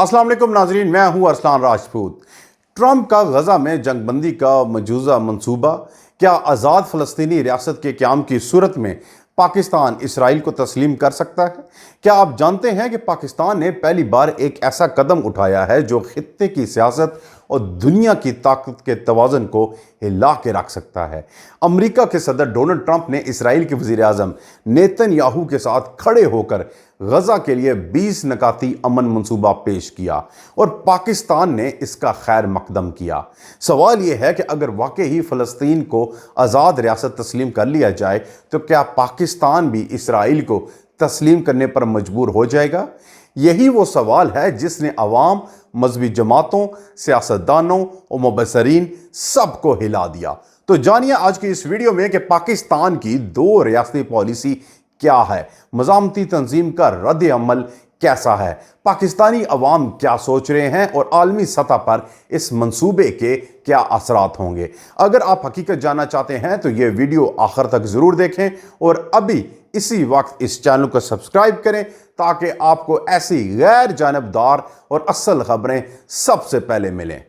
अस्सलाम वालेकुम नाजरीन, मैं हूं अरसलान राजपूत। ट्रंप का गजा में जंग बंदी का मजूजा मंसूबा क्या आज़ाद फ़लस्तीनी रियासत के क़याम की सूरत में पाकिस्तान इसराइल को तस्लीम कर सकता है? क्या आप जानते हैं कि पाकिस्तान ने पहली बार एक ऐसा कदम उठाया है जो खित्ते की सियासत और दुनिया की ताकत के तवाज़ुन को हिला के रख सकता है। अमेरिका के सदर डोनाल्ड ट्रंप ने इसराइल के वज़ीर आज़म नेतन्याहू के साथ खड़े होकर गजा के लिए 20 नकाती अमन मंसूबा पेश किया और पाकिस्तान ने इसका खैर मकदम किया। सवाल यह है कि अगर वाकई ही फ़लस्तीन को आज़ाद रियासत तस्लीम कर लिया जाए तो क्या पाकिस्तान भी इसराइल को तस्लीम करने पर मजबूर हो जाएगा? यही वो सवाल है जिसने अवाम, मजहबी जमातों, सियासतदानों और मुबसरीन सबको हिला दिया। तो जानिए आज की इस वीडियो में कि पाकिस्तान की 2 रियासती पॉलिसी क्या है, मज़ामती तंजीम का रद्द अमल कैसा है, पाकिस्तानी अवाम क्या सोच रहे हैं और आलमी सतह पर इस मंसूबे के क्या असरात होंगे। अगर आप हकीकत जानना चाहते हैं तो ये वीडियो आखिर तक ज़रूर देखें और अभी इसी वक्त इस चैनल को सब्सक्राइब करें ताकि आपको ऐसी गैर जानबदार और असल खबरें सबसे पहले मिलें।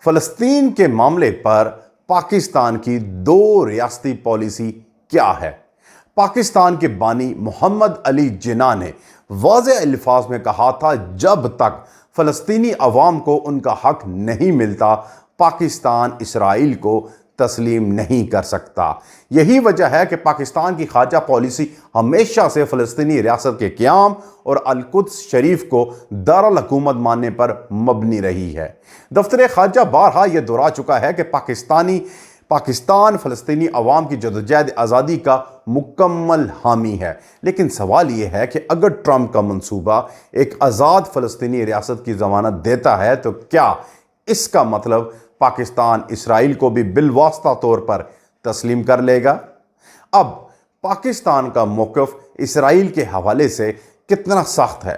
फ़लस्तीन के मामले पर पाकिस्तान की 2 रियासती पॉलिसी क्या है? पाकिस्तान के बानी मोहम्मद अली जिन्ना ने वाज़ेह अल्फाज में कहा था, जब तक फ़लस्तीनी अवाम को उनका हक नहीं मिलता पाकिस्तान इसराइल को तस्लीम नहीं कर सकता। यही वजह है कि पाकिस्तान की खारजा पॉलिसी हमेशा से फ़लस्तीनी रियासत के क़याम और अल-कुद्स शरीफ को दारुल हुकूमत मानने पर मबनी रही है। दफ्तर खारजा बारहा यह दोहरा चुका है कि पाकिस्तान फ़लस्तीनी अवाम की जदोजहद आज़ादी का मुकम्मल हामी है। लेकिन सवाल यह है कि अगर ट्रंप का मंसूबा एक आज़ाद फ़लस्तीनी रियासत की ज़मानत देता है तो क्या इसका मतलब पाकिस्तान इसराइल को भी बिलवास्ता तौर पर तस्लीम कर लेगा? अब पाकिस्तान का मौक़िफ़ इसराइल के हवाले से कितना सख्त है?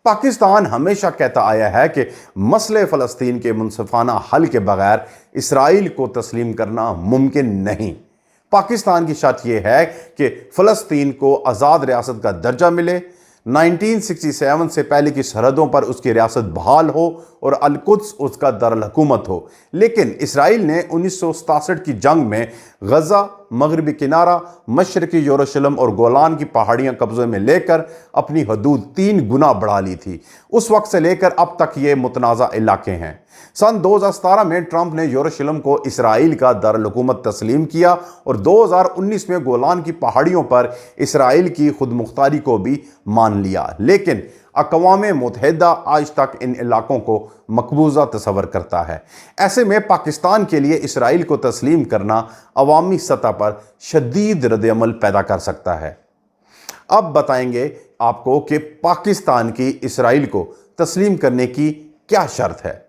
पाकिस्तान हमेशा कहता आया है कि मसले फ़लस्तीन के मुनसिफ़ाना हल के बगैर इसराइल को तस्लीम करना मुमकिन नहीं। पाकिस्तान की शर्त यह है कि फ़लस्तीन को आज़ाद रियासत का दर्जा मिले, 1967 से पहले की सरहदों पर उसकी रियासत बहाल हो और अल-कुद्स उसका दारुल हुकूमत हो। लेकिन इसराइल ने 1967 की जंग में गजा, मगरबी किनारा, मशरकी यरूशलेम और गोलान की पहाड़ियां कब्जे में लेकर अपनी हदूद 3 गुना बढ़ा ली थी। उस वक्त से लेकर अब तक ये मुतनाज़ा इलाके हैं। सन 2017 में ट्रंप ने यरूशलेम को इसराइल का दारुल हुकूमत तस्लीम किया और 2019 में गोलान की पहाड़ियों पर इसराइल की खुद मुख्तारी को भी मान लिया। लेकिन अक़वाम मुत्तहिदा आज तक इन इलाकों को मकबूजा तस्वर करता है। ऐसे में पाकिस्तान के लिए इसराइल को तस्लीम करना अवामी सतह पर शदीद रद्द-ए-अमल पैदा कर सकता है। अब बताएंगे आपको कि पाकिस्तान की इसराइल को तस्लीम करने की क्या शर्त है।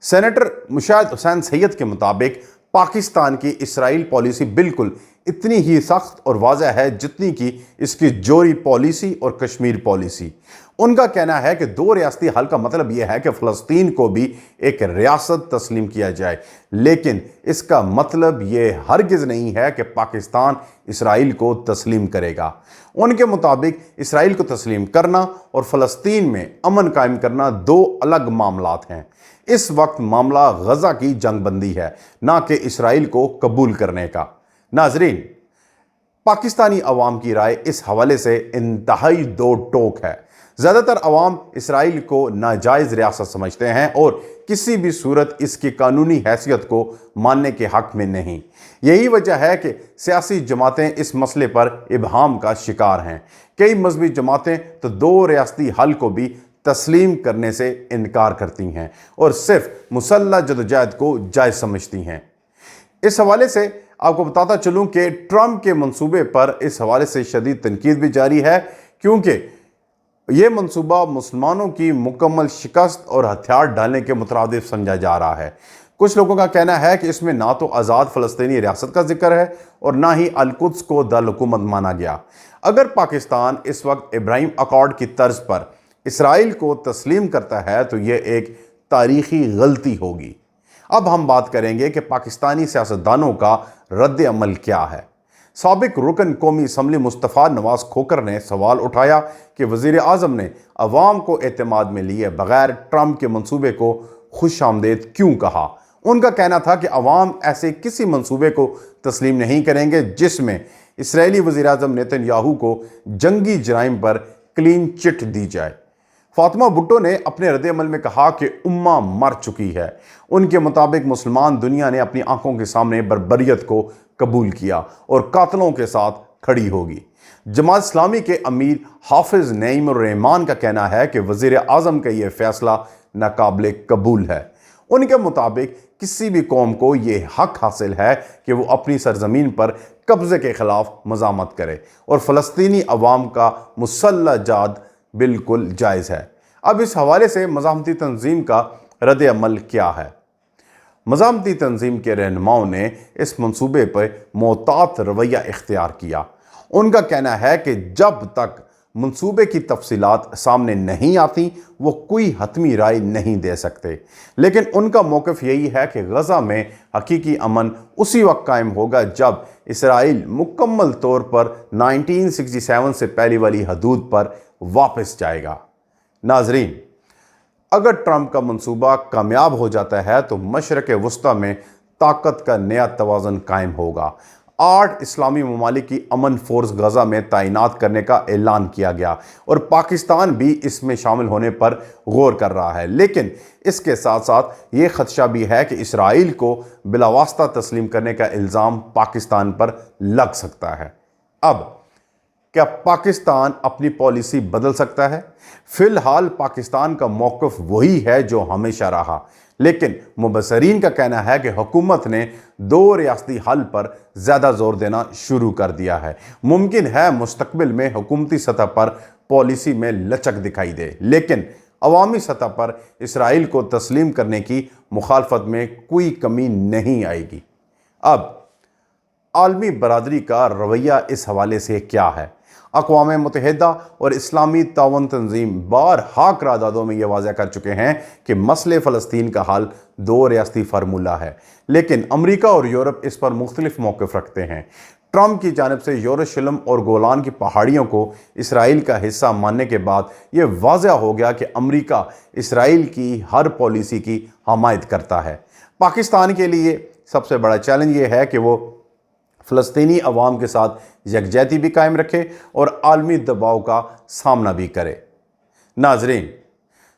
सेनेटर मुशाहिद हुसैन सैयद के मुताबिक पाकिस्तान की इसराइल पॉलिसी बिल्कुल इतनी ही सख्त और वाज़ह है जितनी कि इसकी जोरी पॉलिसी और कश्मीर पॉलिसी। उनका कहना है कि 2 रियासती हल का मतलब यह है कि फ़लस्तीन को भी एक रियासत तस्लीम किया जाए, लेकिन इसका मतलब यह हरगिज़ नहीं है कि पाकिस्तान इसराइल को तस्लीम करेगा। उनके मुताबिक इसराइल को तस्लीम करना और फ़लस्तीन में अमन कायम करना 2 अलग मामलात हैं। इस वक्त मामला गजा की जंग बंदी है, ना कि इसराइल को कबूल करने का। नाजरीन, पाकिस्तानी अवाम की राय इस हवाले से इंतहाई 2 टोक है। ज़्यादातर अवाम इसराइल को नाजायज़ रियासत समझते हैं और किसी भी सूरत इसकी कानूनी हैसियत को मानने के हक़ में नहीं। यही वजह है कि सियासी जमातें इस मसले पर इबहाम का शिकार हैं। कई मजहबी जमातें तो 2 रियासती हल को भी तस्लीम करने से इनकार करती हैं और सिर्फ मुसल्लह जदोजहद को जायज़ समझती हैं। इस हवाले से आपको बताता चलूं कि ट्रंप के मंसूबे पर इस हवाले से शदीद तनकीद भी जारी है, क्योंकि ये मंसूबा मुसलमानों की मुकम्मल शिकस्त और हथियार डालने के मुतरादिफ समझा जा रहा है। कुछ लोगों का कहना है कि इसमें ना तो आज़ाद फ़लस्तीनी रियासत का जिक्र है और ना ही अल-कुद्स को दारुल हुकूमत माना गया। अगर पाकिस्तान इस वक्त इब्राहिम अकॉर्ड की तर्ज पर इसराइल को तस्लीम करता है तो यह एक तारीख़ी गलती होगी। अब हम बात करेंगे कि पाकिस्तानी सियासतदानों का रद्द अमल क्या है। साबिक रुकन कौमी असम्बली मुस्तफ़ा नवाज खोकर ने सवाल उठाया कि वज़ीर आज़म ने अवाम को एतमाद में लिए बगैर ट्रंप के मंसूबे को खुशामदीद क्यों कहा। उनका कहना था कि अवाम ऐसे किसी मंसूबे को तस्लीम नहीं करेंगे जिसमें इसराइली वज़ीर आज़म नेतन्याहू को जंगी जराइम पर क्लीन चिट दी जाए। फातिमा भुट्टो ने अपने रद्द-ए-अमल में कहा कि उम्मा मर चुकी है। उनके मुताबिक मुसलमान दुनिया ने अपनी आंखों के सामने बर्बरियत को कबूल किया और कातलों के साथ खड़ी होगी। जमात इस्लामी के अमीर हाफिज नईमुर रहमान का कहना है कि वज़ीर आज़म का यह फैसला नाकाबिल कबूल है। उनके मुताबिक किसी भी कौम को ये हक हासिल है कि वो अपनी सरजमीन पर कब्ज़े के ख़िलाफ़ मज़ामत करे और फ़लस्तीनी अवाम का मुसल्लह जाद बिल्कुल जायज़ है। अब इस हवाले से मज़ाहमती तंजीम का रद्द अमल क्या है। मज़ाहमती तंजीम के रहनुमाओं ने इस मंसूबे पर मोहतात रवैया इख्तियार किया। उनका कहना है कि जब तक मंसूबे की तफसीलात सामने नहीं आती वो कोई हतमी राय नहीं दे सकते, लेकिन उनका मौक़िफ़ यही है कि गज़ा में हकीकी अमन उसी वक्त कायम होगा जब इसराइल मुकम्मल तौर पर 1967 से पहले वाली हदूद पर वापस जाएगा। नाज़रीन, अगर ट्रंप का मंसूबा कामयाब हो जाता है तो मशरक़ वस्ता में ताकत का नया तवाज़ुन कायम होगा। 8 इस्लामी ममालिक की अमन फोर्स गज़ा में तैनात करने का ऐलान किया गया और पाकिस्तान भी इसमें शामिल होने पर गौर कर रहा है, लेकिन इसके साथ साथ ये ख़दशा भी है कि इसराइल को बिलावास्ता तस्लीम करने का इल्ज़ाम पाकिस्तान पर लग सकता है। अब क्या पाकिस्तान अपनी पॉलिसी बदल सकता है? फ़िलहाल पाकिस्तान का मौक़िफ़ वही है जो हमेशा रहा, लेकिन मुबसरीन का कहना है कि हुकूमत ने 2 रियासती हल पर ज़्यादा ज़ोर देना शुरू कर दिया है। मुमकिन है मुस्तकबिल में हुकूमती सतह पर पॉलिसी में लचक दिखाई दे, लेकिन अवामी सतह पर इसराइल को तस्लीम करने की मुखालफत में कोई कमी नहीं आएगी। अब आलमी बरादरी का रवैया इस हवाले से क्या है? अक़वाम मुत्तहिदा और इस्लामी ताउन तंजीम बारहा करारदादों में यह वाज़ह कर चुके हैं कि मसले फ़लस्तीन का हल 2 रियासती फार्मूला है, लेकिन अमरीका और यूरोप इस पर मुख्तलिफ मौक़िफ़ रखते हैं। ट्रंप की जानिब से यरूशलेम और गोलान की पहाड़ियों को इसराइल का हिस्सा मानने के बाद ये वाज़ह हो गया कि अमरीका इसराइल की हर पॉलिसी की हमायत करता है। पाकिस्तान के लिए सबसे बड़ा चैलेंज ये है कि वो फ़लस्तीनी अवाम के साथ यकजहती भी कायम रखे और आलमी दबाव का सामना भी करे। नाजरीन,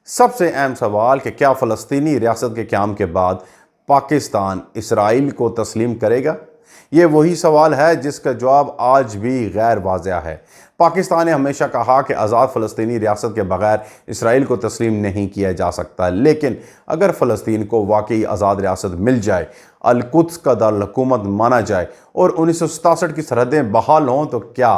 सबसे अहम सवाल कि क्या फ़लस्तीनी रियासत के क़याम के बाद पाकिस्तान इसराइल को तस्लीम करेगा? ये वही सवाल है जिसका जवाब आज भी गैर वाज़ह है। पाकिस्तान ने हमेशा कहा कि आज़ाद फ़लस्तीनी रियासत के बगैर इसराइल को तस्लीम नहीं किया जा सकता, लेकिन अगर फ़लस्तीन को वाकई आज़ाद रियासत मिल जाए, अल-कुद्स का दारुल-हुकूमत माना जाए और 1967 की सरहदें बहाल हों, तो क्या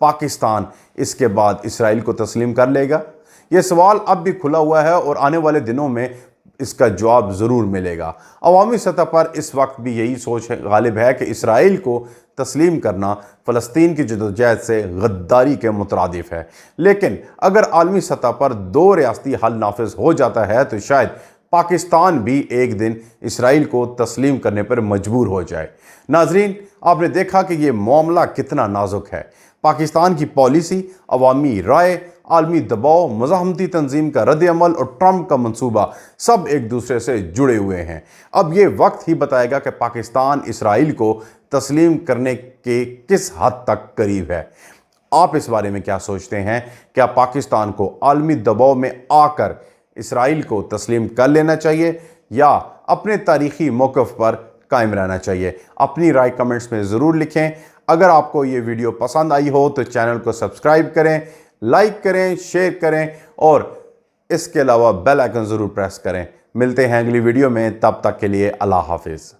पाकिस्तान इसके बाद इसराइल को तस्लीम कर लेगा? ये सवाल अब भी खुला हुआ है और आने वाले दिनों में इसका जवाब ज़रूर मिलेगा। अवामी सतह पर इस वक्त भी यही सोच गालिब है कि इसराइल को तस्लीम करना फ़लस्तीन की जदोजहद से गद्दारी के मुतरादिफ है, लेकिन अगर आलमी सतह पर 2 रियासती हल नाफिज हो जाता है तो शायद पाकिस्तान भी एक दिन इसराइल को तस्लीम करने पर मजबूर हो जाए। नाजरीन, आपने देखा कि ये मामला कितना नाजुक है। पाकिस्तान की पॉलिसी, अवामी राय, आलमी दबाव, मज़ाहमती तंजीम का रद्द-ए-अमल और ट्रंप का मंसूबा सब एक दूसरे से जुड़े हुए हैं। अब ये वक्त ही बताएगा कि पाकिस्तान इसराइल को तस्लीम करने के किस हद तक करीब है। आप इस बारे में क्या सोचते हैं? क्या पाकिस्तान को आलमी दबाव में आकर इसराइल को तस्लीम कर लेना चाहिए या अपने तारीख़ी मौक़िफ़ पर कायम रहना चाहिए? अपनी राय कमेंट्स में ज़रूर लिखें। अगर आपको ये वीडियो पसंद आई हो तो चैनल को सब्सक्राइब करें, लाइक करें, शेयर करें और इसके अलावा बेल आइकन ज़रूर प्रेस करें। मिलते हैं अगली वीडियो में, तब तक के लिए अल्लाह हाफिज़।